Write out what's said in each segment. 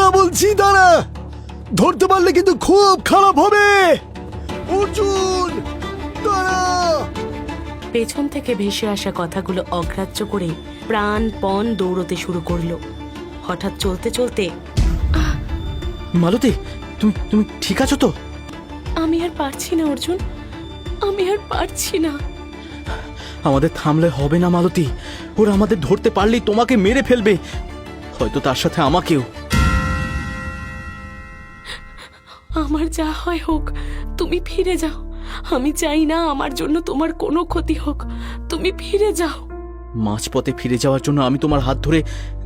দাঁড়া বলছি, দাঁড়া। ধরতে পারলে কিন্তু খুব খারাপ হবে। অর্জুন দাঁড়া। পেছন থেকে ভেসে আসা কথাগুলো অগ্রাহ্য করে প্রাণপণ দৌড়তে শুরু করলো। হঠাৎ চলতে চলতে, মালতী, তুমি তুমি ঠিক আছো তো? আমি আর পারছি না অর্জুন, আমি আর পারছি না। আমাদের থামলে হবে না মালতী, ওরা আমাদের ধরতে পারলেই তোমাকে মেরে ফেলবে, হয়তো তার সাথে আমাকেও। আমার যা হয় হোক, তুমি ফিরে যাও। আমি চাই না আমার জন্য তোমার কোনো ক্ষতি হোক, তুমি ফিরে যাও। মাঝপথে ফিরে যাওয়ার জন্য আমি তোমার হাত ধরে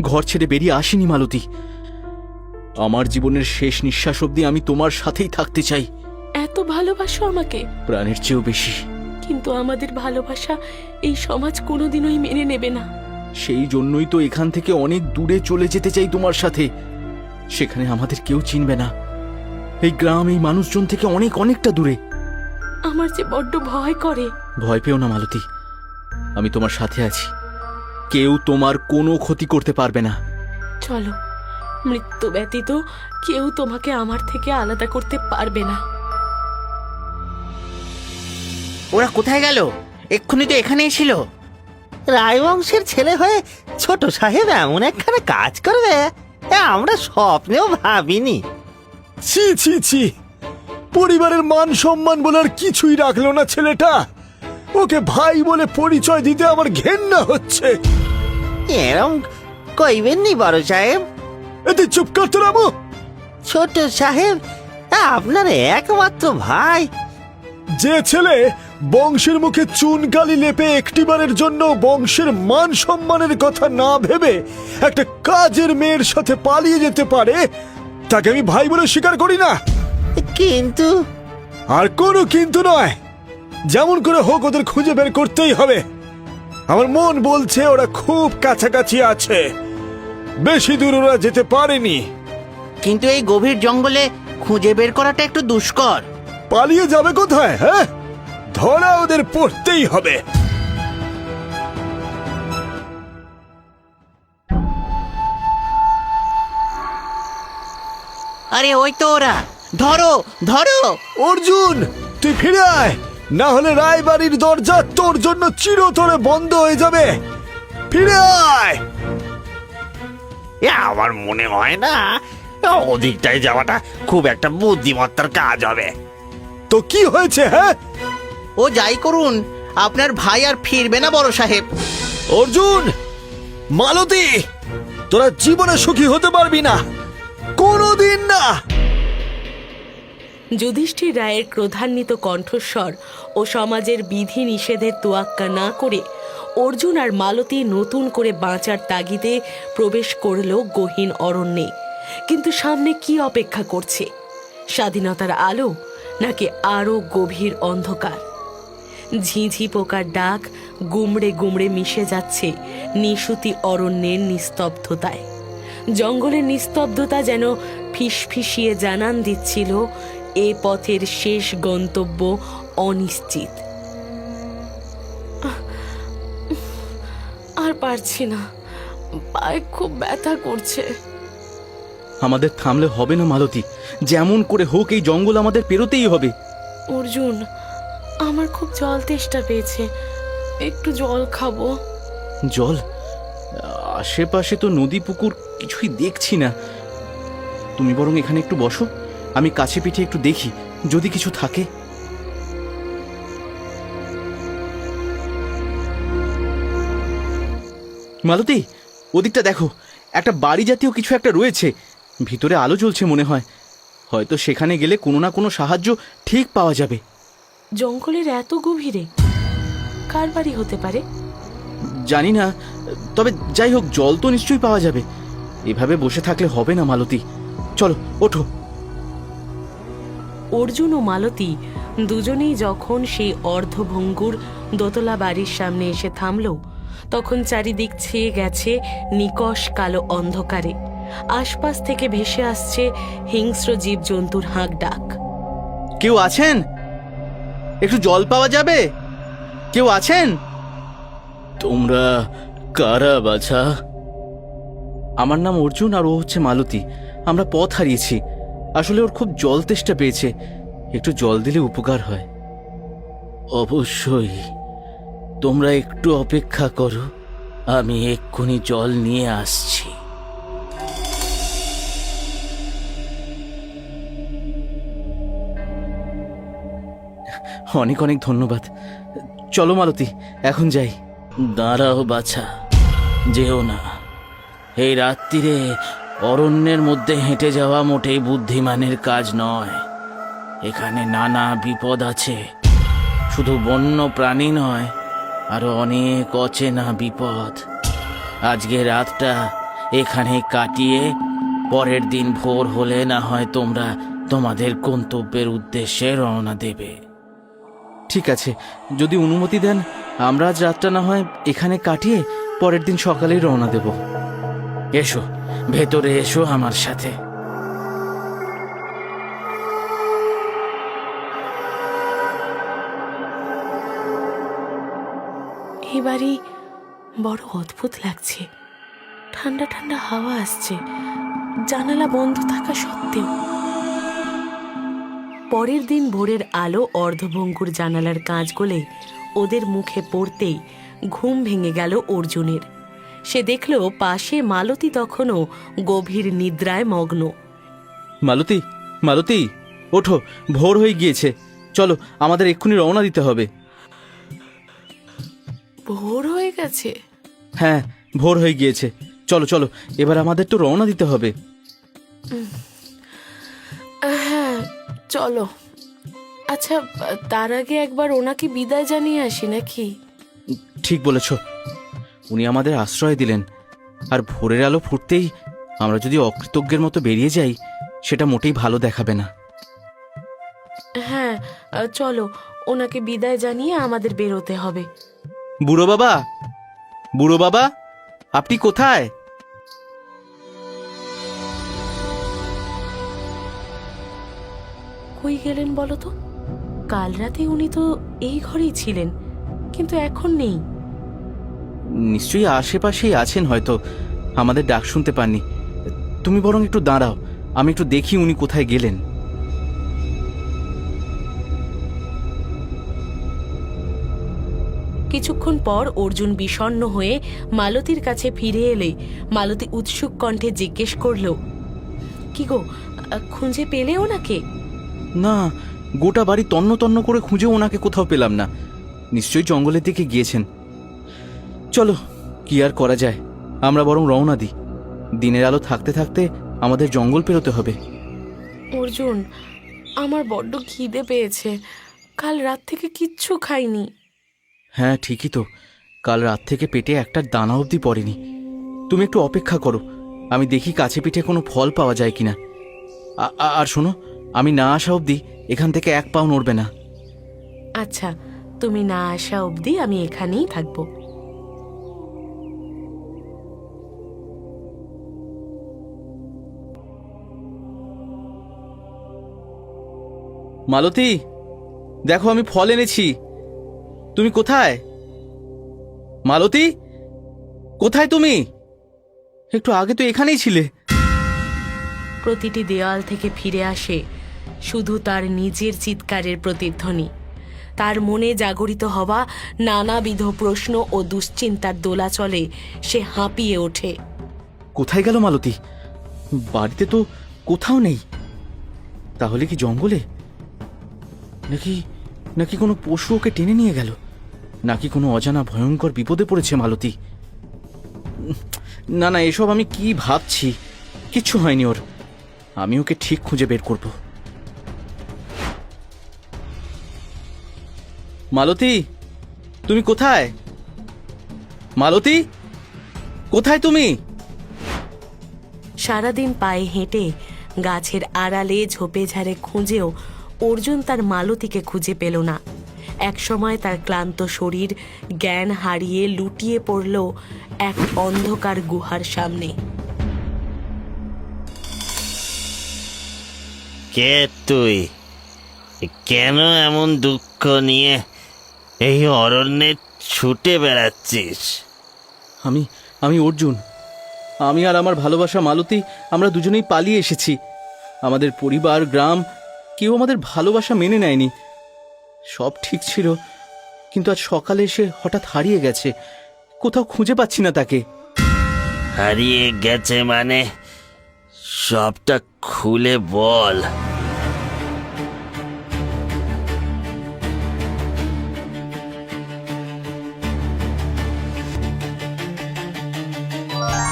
ঘর ছেড়ে বেরিয়ে আসিনি মালতী। আমার জীবনের শেষ নিঃশ্বাস অবধি আমি তোমার সাথেই থাকতে চাই। এত ভালোবাসো আমাকে? প্রাণের চেয়েও বেশি। কিন্তু আমাদের ভালোবাসা এই সমাজ কোনোদিনই মেনে নেবে না। সেই জন্যই তো এখান থেকে অনেক দূরে চলে যেতে চাই তোমার সাথে। সেখানে আমাদের কেউ চিনবে না, এই গ্রাম এই মানুষজন থেকে অনেক অনেকটা দূরে। আমার যে বড্ড ভয় করে। ভয় পেও না মালতী, আমি তোমার সাথে আছি। কেউ তোমার কোনো ক্ষতি করতে পারবে না। চলো, মৃত্যু ব্যতীত কেউ তোমাকে আমার থেকে আলাদা করতে পারবে না। ওরা কোথায় গেল? এক্ষুনি তো এখানেই ছিল। রায়বংশের ছেলে হয়ে ছোট সাহেব এমন একখানে কাজ করবে আমরা স্বপ্নেও ভাবিনি। ছি ছি ছি, পরিবারের মান সম্মান বলার কিছুই রাখলো না ছেলেটা। ওকে ভাই বলে পরিচয় দিতে আমার ঘেন্না হচ্ছে। এরম কইবেননি বড় সাহেব। এতে চুপ করতে রামু। ছোট সাহেব আপনার একমাত্র ভাই। যে ছেলে বংশের মুখে চুনকালি লেপে একটিবারের জন্য বংশের মান সম্মানের কথা না ভেবে একটা কাজের মেয়ের সাথে পালিয়ে যেতে পারে, তাকে আমি ভাই বলে স্বীকার করি না। কিন্তু আর কোনো কিন্তু নয়, যেমন করে হোক ওদের খুঁজে বের করতেই হবে। আমার মন বলছে ওরা খুব কাছাকাছি আছে, বেশি দূর ওরা যেতে পারেনি। কিন্তু এই গভীর জঙ্গলে খুঁজে বের করাটা একটু দুষ্কর। পালিয়ে যাবে কোথায়? হ্যাঁ, ধরা ওদের পড়তেই হবে। আরে ওই তো ওরা, ধরো ধরো। অর্জুন তুই ফিরে আয়, না হলে রায়বাড়ির দরজা তোর জন্য চিরতরে বন্ধ হয়ে যাবে। ফিরে আয়। আমার মনে হয় না ওদিকটায় যাওয়াটা খুব একটা বুদ্ধিমত্তার কাজ হবে। তো কি হয়েছে? হ্যাঁ, ও যাই করুন, আপনার ভাই আর ফিরবে না বড় সাহেব। অর্জুন, মালতী, তোরা জীবনে সুখী হতে পারবি না, কোনোদিন না। যুধিষ্ঠির রায়ের ক্রোধান্বিত কণ্ঠস্বর ও সমাজের বিধি নিষেধের তোয়াক্কা না করে অর্জুন আর মালতী নতুন করে বাঁচার তাগিদে প্রবেশ করল গহীন অরণ্যে। কিন্তু সামনে কি অপেক্ষা করছে? স্বাধীনতার আলো নাকি আরো গভীর অন্ধকার? ঝিঝি পোকার ডাক গুমড়ে গুমড়ে মিশে যাচ্ছে নিশুতি অরণ্যের নিস্তব্ধতায়। জঙ্গলের নিস্তব্ধতা যেন ফিসফিসিয়ে জানান দিচ্ছিল এ পথের শেষ গন্তব্য অনিশ্চিত। আর পারছি না, পায়ে খুব ব্যথা করছে। আমাদের থামলে হবে না মালতী, যেমন করে হোক এই জঙ্গল আমাদের পেরোতেই হবে। অর্জুন, আমার খুব জল তেষ্টা পেয়েছে, একটু জল খাবো। জল? আশেপাশে তো নদী পুকুর কিছুই দেখছি না। তুমি বরং এখানে একটু বসো, আমি কাছে পিঠে একটু দেখি যদি কিছু থাকে। মালতী, ওদিকটা দেখো, একটা বাড়ি জাতীয় কিছু একটা রয়েছে, ভিতরে আলো জ্বলছে মনে হয়। হয়তো সেখানে গেলে কোনো না কোনো সাহায্য ঠিক পাওয়া যাবে। জঙ্গলের এত গভীরে কার বাড়ি হতে পারে জানি না, তবে যাই হোক জল তো নিশ্চয়ই পাওয়া যাবে। এভাবে বসে থাকলে হবে না মালতী, চলো ওঠো। অর্জুন ও মালতী দুজনেই যখন সেই অর্ধভঙ্গুর দোতলা বাড়ির সামনে এসে থামল, তখন চারিদিক ছেয়ে গেছে নিকষ কালো অন্ধকারে। আশপাশ থেকে ভেসে আসছে হিংস্র জীবজন্তুর হাঁক ডাক। কেউ আছেন? একটু জল পাওয়া যাবে? কেউ আছেন? তোমরা কারা বাছা? আমার নাম অর্জুন আর ও হচ্ছে মালতী। আমরা পথ হারিয়েছি। আসলে ওর খুব জল তেষ্টা পেয়েছে, একটু জল দিলে উপকার হয়। অবশ্যই, তোমরা একটু অপেক্ষা করো, আমি এক্ষুনি জল নিয়ে আসছি। অনেক অনেক ধন্যবাদ। চলো মালতী, এখন যাই। দাঁড়াও বাছা, যেও না। এই রাত্রিরে অরণ্যের মধ্যে হেঁটে যাওয়া মোটেই বুদ্ধিমানের কাজ নয়। এখানে নানা বিপদ আছে, শুধু বন্য প্রাণী নয়, আরো অনেক অচেনা বিপদ। আজকে রাতটা এখানে কাটিয়ে পরের দিন ভোর হলে না হয় তোমরা তোমাদের গন্তব্যের উদ্দেশ্যে রওনা দেবে। ঠিক আছে, যদি অনুমতি দেন আমরা আজ রাতটা না হয় এখানে কাটিয়ে পরের দিন সকালেই রওনা দেব। এসো, ভেতরে এসো আমার সাথে। এই বাড়ি বড় অদ্ভুত লাগছে। ঠান্ডা ঠান্ডা হাওয়া আসছে, জানালা বন্ধ থাকা সত্ত্বেও। পরের দিন ভোরের আলো অর্ধভঙ্গুর জানালার কাঁচ গলে ওদের মুখে পড়তেই ঘুম ভেঙে গেল অর্জুনের। সে দেখল পাশে মালতী তখনও গভীর নিদ্রায় মগ্ন। মালতী, মালতী, ওঠো, ভোর হয়ে গিয়েছে। চলো, আমাদের এক্ষুনি রওনা দিতে হবে। ভোর হয়ে গেছে? হ্যাঁ, ভোর হয়ে গিয়েছে। চলো চলো, এবার আমাদের তো রওনা দিতে হবে। হ্যাঁ চলো। আচ্ছা, তার আগে একবার ওনাকে বিদায় জানিয়ে আসি নাকি? ঠিক বলেছ, উনি আমাদের আশ্রয় দিলেন, আর ভোরের আলো ফুটতেই আমরা যদি অকৃতজ্ঞের মতো বেরিয়ে যাই সেটা মোটেই ভালো দেখাবে না। হ্যাঁ চলো, ওনাকে বিদায় জানিয়ে আমাদের বেরোতে হবে। বুড়ো বাবা, বুড়ো বাবা, আপনি কোথায়? কই গেলেন বলো তো? কাল রাতে উনি তো এই ঘরেই ছিলেন, কিন্তু এখন নেই। নিশ্চয়ই আশেপাশেই আছেন, হয়তো আমাদের ডাক শুনতে পাননি। তুমি বরং একটু দাঁড়াও, আমি একটু দেখি উনি কোথায় গেলেন। কিছুক্ষণ পর অর্জুন বিষণ্ণ হয়ে মালতীর কাছে ফিরে এলে মালতী উৎসুক কণ্ঠে জিজ্ঞেস করল, কি গো, খুঁজে পেলে ওনাকে? না, গোটা বাড়ি তন্ন তন্ন করে খুঁজে ওনাকে কোথাও পেলাম না। নিশ্চয়ই জঙ্গলের দিকে গিয়েছেন। চলো, কি আর করা যায়, আমরা বরং রওনা দিই। দিনের আলো থাকতে থাকতে আমাদের জঙ্গল পেরোতে হবে। অর্জুন, আমার বড্ড খিদে পেয়েছে, কাল রাত থেকে কিচ্ছু খাইনি। হ্যাঁ ঠিকই তো, কাল রাত থেকে পেটে একটা দানা অবধি পড়েনি। তুমি একটু অপেক্ষা করো, আমি দেখি কাছে পিঠে কোনো ফল পাওয়া যায় কিনা। আর শোনো, আমি না আসা অবধি এখান থেকে এক পাও নড়বে না। আচ্ছা, তুমি না আসা অবধি আমি এখানেই থাকবো। মালতী, দেখো আমি ফল এনেছি। তুমি কোথায়? মালতী, কোথায় তুমি? একটু আগে তো এখানেই ছিলে। প্রতিটি দেওয়াল থেকে ফিরে আসে শুধু তার নিজের চিৎকারের প্রতিধ্বনি। তার মনে জাগরিত হওয়া নানাবিধ প্রশ্ন ও দুশ্চিন্তার দোলাচলে সে হাঁপিয়ে ওঠে। কোথায় গেল মালতী? বাড়িতে তো কোথাও নেই। তাহলে কি জঙ্গলে? নাকি নাকি কোনো পশু ওকে টেনে নিয়ে গেল? নাকি কোনো অজানা ভয়ঙ্কর বিপদে পড়েছে মালতী? না না, এসব আমি কি ভাবছি? কিচ্ছু হয়নি ওর। আমি ওকে ঠিক খুঁজে বের করব। মালতী, তুমি কোথায়? মালতী, কোথায় তুমি? সারাদিন পায়ে হেঁটে গাছের আড়ালে ঝোপে ঝাড়ে খুঁজেও অর্জুন তার মালতীকে খুঁজে পেল না। একসময় তার ক্লান্ত শরীর জ্ঞান হারিয়ে লুটিয়ে পড়ল এক অন্ধকার গুহার সামনে। কে তুই? কেন এমন দুঃখ নিয়ে এই অরণ্যে ছুটে বেড়াচ্ছিস? আমি অর্জুন। আমি আর আমার ভালোবাসা মালতী আমরা দুজনেই পালিয়ে এসেছি। আমাদের পরিবার, গ্রাম, কেউ আমাদের ভালোবাসা মেনে নেয়নি। সব ঠিক ছিল, কিন্তু আজ সকালে এসে হঠাৎ হারিয়ে গেছে। কোথাও খুঁজে পাচ্ছি না তাকে। হারিয়ে গেছে মানে? সবটা খুলে বল।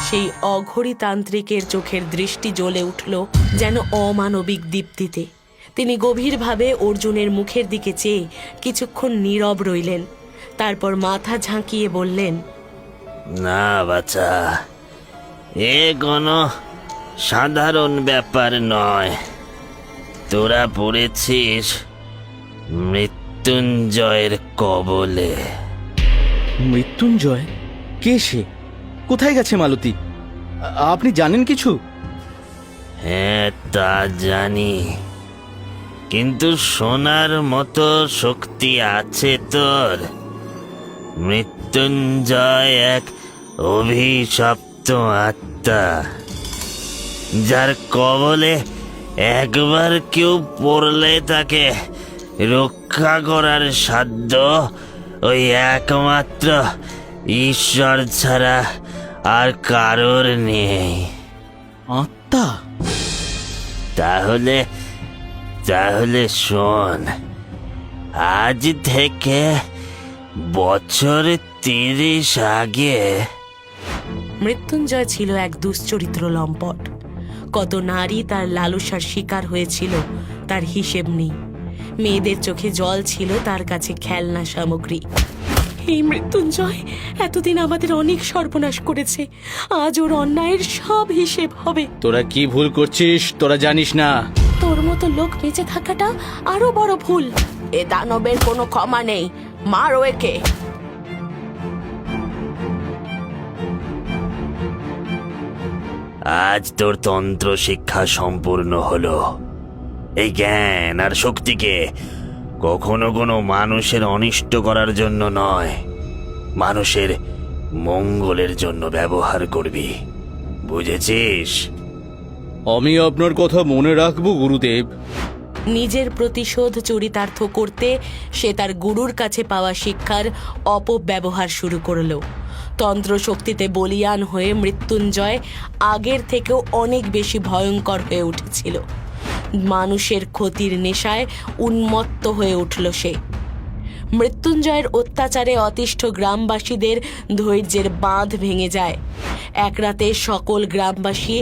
সেই অঘরী তান্ত্রিকের চোখের দৃষ্টি জ্বলে উঠল যেন অমানবিক দীপ্তিতে। তিনি গভীরভাবে অর্জুনের মুখের দিকে চেয়ে কিছুক্ষণ নীরব রইলেন। তারপর মাথা ঝাঁকিয়ে বললেন, না বাছা, এ কোনো সাধারণ ব্যাপার নয়। তোরা পড়েছিস মৃত্যুঞ্জয়ের কবলে। মৃত্যুঞ্জয়? কে সে? কোথায় গেছে মালতী? আপনি জানেন কিছু? হ্যাঁ, তা জানি, কিন্তু শোনার মতো শক্তি আছে তোর? মৃত্যুঞ্জয় এক অভিশপ্ত আত্মা, যার কবলে একবার কেউ পড়লে তাকে রক্ষা করার সাধ্য ওই একমাত্র ঈশ্বর ছাড়া আর কারোর নেই। আত্মা? তাহলে তাহলে শোন, আজ থেকে বছর 30 আগে মৃত্যুঞ্জয় ছিল এক দুশ্চরিত্র লম্পট। কত নারী তার লালসার শিকার হয়েছিল তার হিসেব নেই। মেয়েদের চোখে জল ছিল তার কাছে খেলনা সামগ্রী। এই মৃত্যুঞ্জয় এতদিন আমাদের অনেক সর্বনাশ করেছে। আজ ওর অন্যায়ের সব হিসেব হবে। তোরা কি ভুল করছিস তোরা জানিস না? তোর মতো লোক বেঁচে থাকাটা আরো বড় ভুল। এ দানবের কোনো ক্ষমা নেই, মারো একে। আজ তোর তন্ত্র শিক্ষা সম্পূর্ণ হলো। এই জ্ঞান আর শক্তিকে কখনো কোনো মানুষের অনিষ্ট করার জন্য নয়, মানুষের মঙ্গলের জন্য ব্যবহার করবি, বুঝেছিস? আমি আপনার কথা মনে রাখবো গুরুদেব। নিজের প্রতিশোধ চরিতার্থ করতে সে তার গুরুর কাছে পাওয়া শিক্ষার অপব্যবহার শুরু করলো। তন্ত্র শক্তিতে বলীয়ান হয়ে মৃত্যুঞ্জয় আগের থেকেও অনেক বেশি ভয়ঙ্কর হয়ে উঠেছিল। মানুষের ক্ষতির নেশায় উন্মত্ত হয়ে উঠল সে। মৃত্যুঞ্জয়ের অত্যাচারে অতিষ্ঠ গ্রামবাসীদের ধৈর্যের বাঁধ ভেঙে যায়। এক রাতে সকল গ্রামবাসী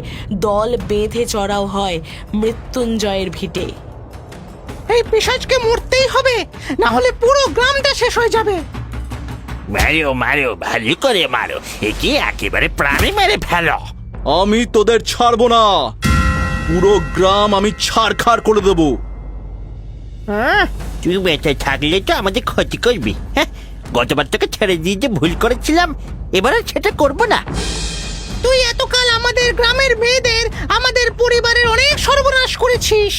দল বেঁধে চড়াও হয় মৃত্যুঞ্জয়ের ভিটে। এই পিশাচকে মরতেই হবে, না হলে পুরো গ্রামটা শেষ হয়ে যাবে। মারো মারো, ভালো করে মারো, একে একেবারে প্রাণে মেরে ফেলো। আমি তোদের ছাড়বো না, পুরো গ্রাম আমি ছাড়খাড় করে দেবো। তুই বেঁচে থাকলে তো আমাদের ক্ষতি করবি। হ্যাঁ, গতবার তোকে ছেড়ে দিয়ে যে ভুল করেছিলাম, এবার আর সেটা করবো না। তুই এতকাল আমাদের গ্রামের মেয়েদের, আমাদের পরিবারের অনেক সর্বনাশ করেছিস,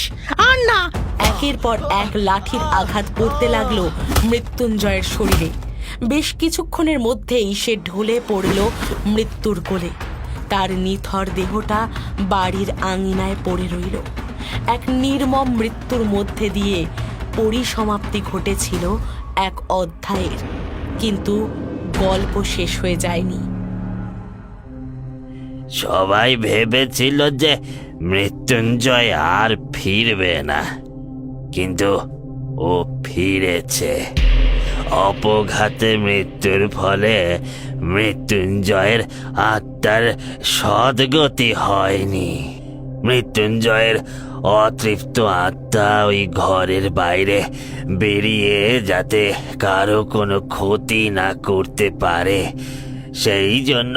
আর না। একের পর এক লাঠির আঘাত পড়তে লাগলো মৃত্যুঞ্জয়ের শরীরে। বেশ কিছুক্ষণের মধ্যেই সে ঢলে পড়ল মৃত্যুর কোলে। তার নিথর দেহটা বাড়ির আঙিনায় পড়ে রইল। এক নির্মম মৃত্যুর মধ্যে দিয়ে পরিসমাপ্তি ঘটেছিল এক অধ্যায়ের, কিন্তু গল্প শেষ হয়ে যায়নি। সবাই ভেবেছিল যে মৃত্যুঞ্জয় আর ফিরবে না, কিন্তু ও ফিরেছে। অপঘাতে মৃত্যুর ফলে মৃত্যুঞ্জয়ের আত্মার সদ্গতি হয়নি। মৃত্যুঞ্জয়ের অতৃপ্ত আত্মা ওই ঘরের বাইরে বেরিয়ে যাতে কারো কোনো ক্ষতি না করতে পারে, সেই জন্য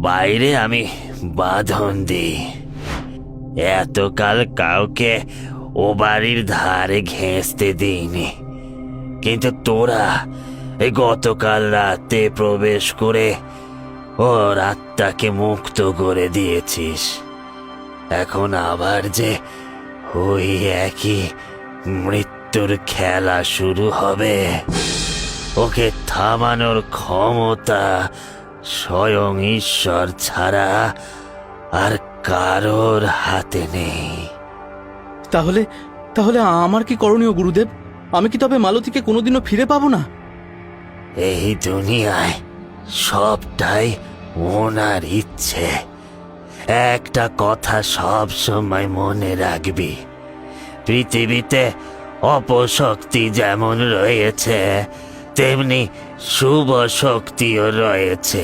বাইরে আমি বাঁধন দিই। এতকাল কাউকে ও বাড়ির ধারে ঘেঁষতে দিইনি, কিন্তু তোরা এই গতকাল রাতে প্রবেশ করে ওর আত্মাকে মুক্ত করে দিয়েছিস। এখন আবার যে ওই একই মৃত্যুর খেলা শুরু হবে, ওকে থামানোর ক্ষমতা স্বয়ং ঈশ্বর ছাড়া আর কারোর হাতে নেই। তাহলে তাহলে আমার কি করণীয় গুরুদেব? আমি কি তবে মালতীকে কোনোদিনও ফিরে পাবো না? এই দুনিয়ায় সবটাই ওনার ইচ্ছে। একটা কথা সব সময় মনে রাখবি, পৃথিবীতে অপশক্তি যেমন রয়েছে তেমনি শুভ শক্তিও রয়েছে।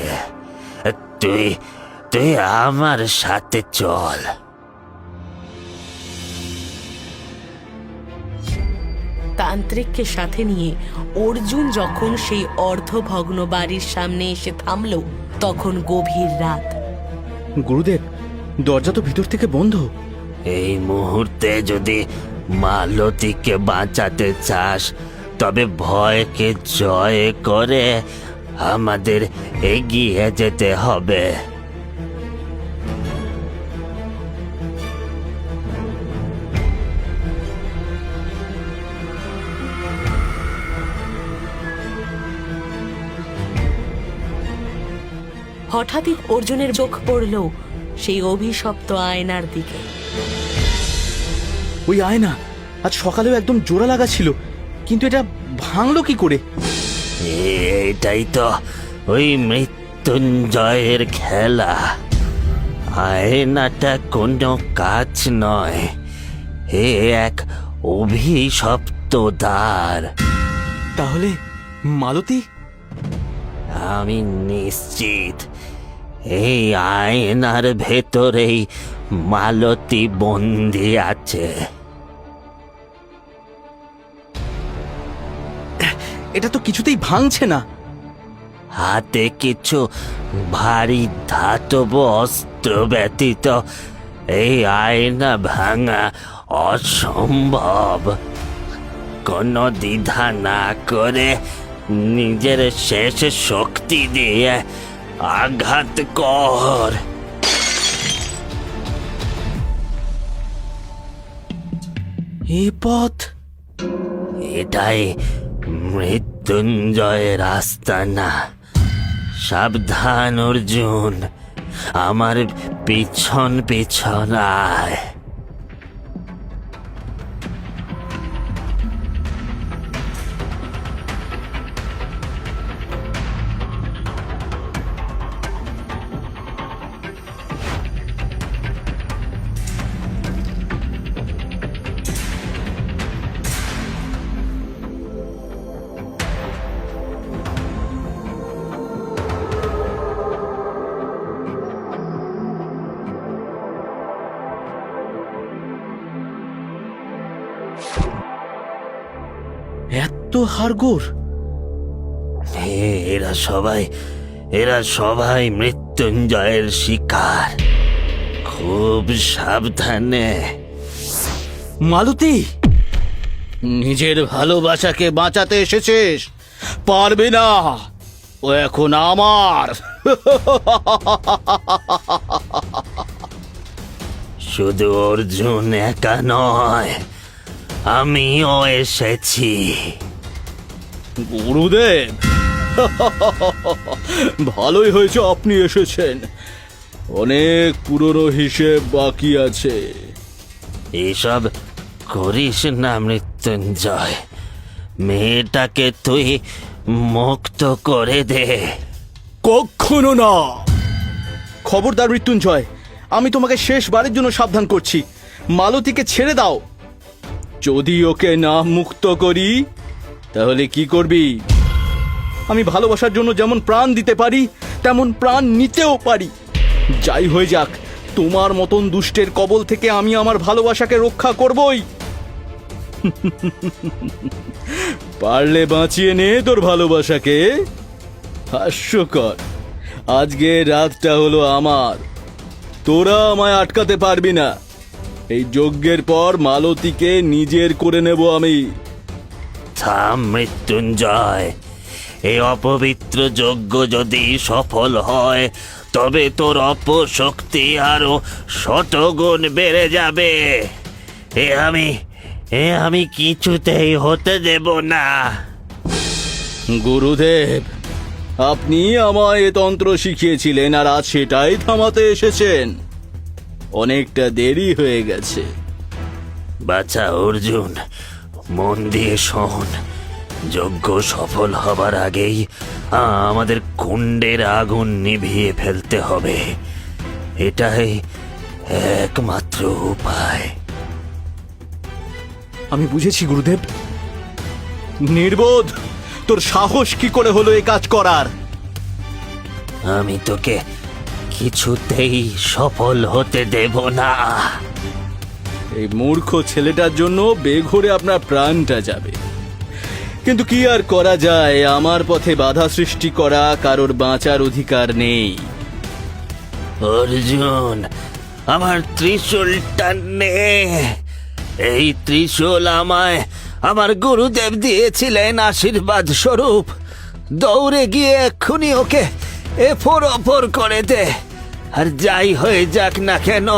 তুই তুই আমার সাথে চল। তান্ত্রিককে সাথে নিয়ে অর্জুন যখন সেই অর্ধভগ্ন বাড়ির সামনে এসে থামল, তখন গভীর রাত। গুরুদেব, দরজা তো ভিতর থেকে বন্ধ। এই মুহূর্তে যদি মালতীকে বাঁচাতে চাস তবে ভয়কে জয় করে আমাদের এগিয়ে যেতে হবে। হঠাৎই অর্জুনের চোখ পড়ল সেই অভিশপ্ত আয়নার দিকে। ওই আয়না আজ সকালেও একদম জোড়া লাগা ছিল, কিন্তু এটা ভাঙলো কি করে? এটাই তো ওই মৃত্যুঞ্জয়ের খেলা। আয়নাটা কোনো কাজ নয়, এ এক অভিশপ্ত দ্বার। তাহলে মালতী? আমি নিশ্চিত এই আয়নার ভেতরেই মালতী বন্দি আছে। এটা তো কিছুতেই ভাঙছে না। হাতে কিছু ভারী ধাতব অস্ত্র ব্যতীত এই আয়না ভাঙা অসম্ভব। কোনো দ্বিধা না করে নিজের শেষ শক্তি দিয়ে আঘাত কর। এ পথ এটাই মৃত্যুঞ্জয়ের আস্তানা। সাবধান অর্জুন, আমার পিছন পিছন আয়। এত হাড়গোড়! এরা সবাই মৃত্যুঞ্জয়ের শিকার। খুব সাবধানে। মালতী, নিজের ভালোবাসাকে বাঁচাতে এসেছিস, পারবে না। ও এখন আমার। শুধু অর্জুন একা নয়, আমিও এসেছি। গুরুদেব, ভালোই হয়েছে আপনি এসেছেন। অনেক পুরনো হিসেব বাকি আছে। এসব করিস না মৃত্যুঞ্জয়, মেয়েটাকে তুই মুক্ত করে দে। কখনো না। খবরদার মৃত্যুঞ্জয়, আমি তোমাকে শেষবারের জন্য সাবধান করছি, মালতীকে ছেড়ে দাও। যদি ওকে না মুক্ত করি তাহলে কি করবি? আমি ভালোবাসার জন্য যেমন প্রাণ দিতে পারি তেমন প্রাণ নিতেও পারি। যাই হয়ে যাক, তোমার মতন দুষ্টের কবল থেকে আমি আমার ভালোবাসাকে রক্ষা করবই। পারলে বাঁচিয়ে নে তোর ভালোবাসাকে। হাস্যকর, আজকে রাতটা হলো আমার, তোরা আমায় আটকাতে পারবি না। এই যজ্ঞের পর মালতীকে নিজের করে নেব আমি। থাম মৃত্যুঞ্জয়, এই অপবিত্র যজ্ঞ যদি সফল হয় তবে তোর অপশক্তি আরো শতগুণ বেড়ে যাবে। এ আমি কিছুতেই হতে দেব না। গুরুদেব, আপনি আমায় এ তন্ত্র শিখিয়েছিলেন আর আজ সেটাই থামাতে এসেছেন। অনেকটা দেরি হয়ে গেছে। বাচ্চা অর্জুন, মন দিয়ে শোন। যজ্ঞ সফল হবার আগেই আমাদের কুণ্ডের আগুন নিভিয়ে ফেলতে হবে। এটাই একমাত্র উপায়। আমি বুঝেছি গুরুদেব। নির্বোধ, তোর সাহস কি করে হলো এ কাজ করার? আমি তোকে কিছুতেই সফল হতে দেব না। এই মূর্খ ছেলেটার জন্য বেঘোরে আপনার প্রাণটা যাবে, কিন্তু কি আর করা যায়? আমার পথে বাধা সৃষ্টি করা কারোর বাঁচার অধিকার নেই। অর্জুন, আমার ত্রিশূলটা নে। এই ত্রিশূল আমায় আমার গুরুদেব দিয়েছিলেন আশীর্বাদ স্বরূপ। দৌড়ে গিয়ে এক্ষুনি ওকে এফোর অপর করে দে। আর যাই হয়ে যাক না কেন,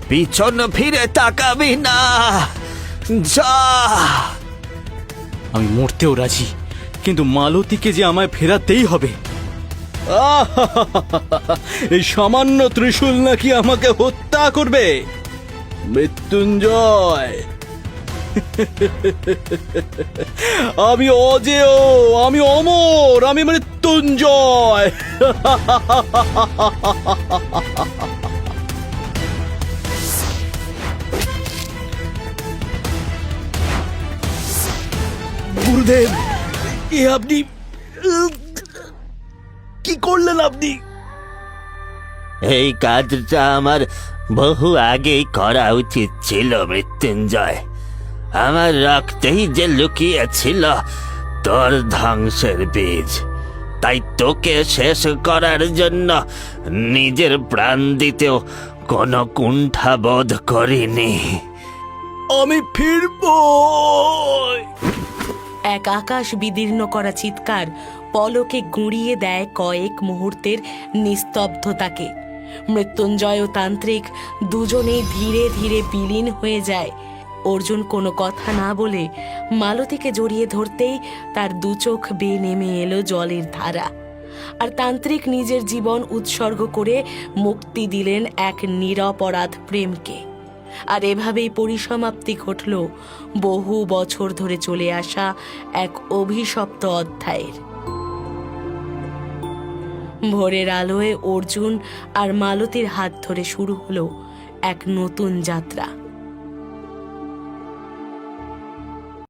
পিছন ফিরে তাকাবি না। যা। আমি মরতেও রাজি, কিন্তু মালতীকে যে আমায় ফেরাতেই হবে। এই সামান্য ত্রিশূল নাকি আমাকে হত্যা করবে? মৃত্যুঞ্জয়, আমি অজেয়, আমি অমর, আমি মৃত্যুঞ্জয়। গুরুদেব, এ আপনি কি করলেন আপনি? এই কাজটা আমার বহু আগেই করা উচিত ছিল মৃত্যুঞ্জয়। আমার রক্তেই যে লুকিয়ে ছিল তোর ধ্বংসের বীজ। তাই তোকে শেষ করার জন্য নিজের প্রাণ দিতেও কোনো কুণ্ঠা বোধ করিনি। আমি ফিরবো। এক আকাশ বিদীর্ণ করা চিৎকার পলকে গুঁড়িয়ে দেয় কয়েক মুহূর্তের নিস্তব্ধতাকে। মৃত্যুঞ্জয় ও তান্ত্রিক দুজনেই ধীরে ধীরে বিলীন হয়ে যায়। অর্জুন কোনো কথা না বলে মালতীকে জড়িয়ে ধরতেই তার দু চোখ বেয়ে নেমে এলো জলের ধারা। আর তান্ত্রিক নিজের জীবন উৎসর্গ করে মুক্তি দিলেন এক নিরপরাধ প্রেমকে। আর এভাবেই পরিসমাপ্তি ঘটল বহু বছর ধরে চলে আসা এক অভিশপ্ত অধ্যায়ের। ভোরের আলোয় অর্জুন আর মালতীর হাত ধরে শুরু হলো এক নতুন যাত্রা।